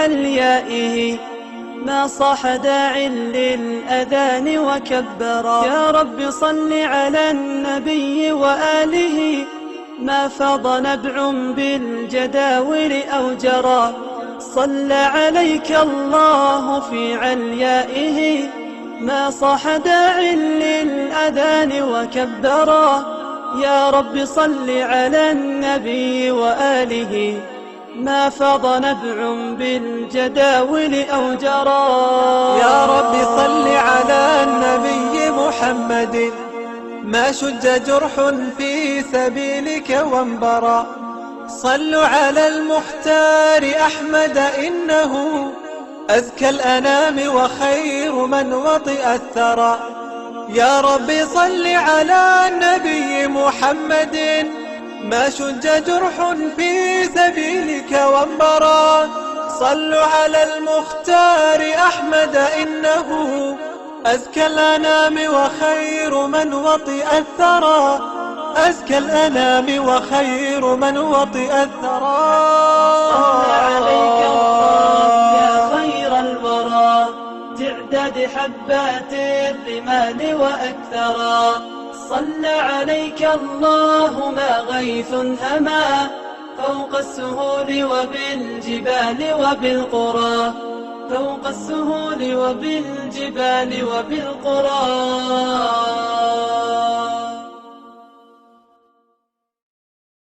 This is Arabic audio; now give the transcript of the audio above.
عليائه ما صاح داع للأذان وكبرا. يا رب صل على النبي وآله ما فاض نبع بالجداول أو جرى. صلى عليك الله في عليائه ما صاح داع للأذان وكبرا. يا رب صل على النبي وآله ما فاض نبع بالجداول أو جرى. يا رب صل على النبي محمد ما شج جرح في سبيلك وانبرى. صلوا على المختار أحمد إنه أزكى الأنام وخير من وطئ الثرى. يا رب صل على النبي محمد ما شج جرح في سبيلك وانبرى. صلوا على المختار أحمد إنه أزكى الأنام وخير من وطئ الثرى. أزكى الأنام وخير من وطئ الثرى. صلى عليك الله يا خير الورى تعداد حبات الرمال وأكثرا. صلى عليك الله ما غيث هما فوق السهول وبالجبال وبالقرى. فوق السهول وبالجبال وبالقرى.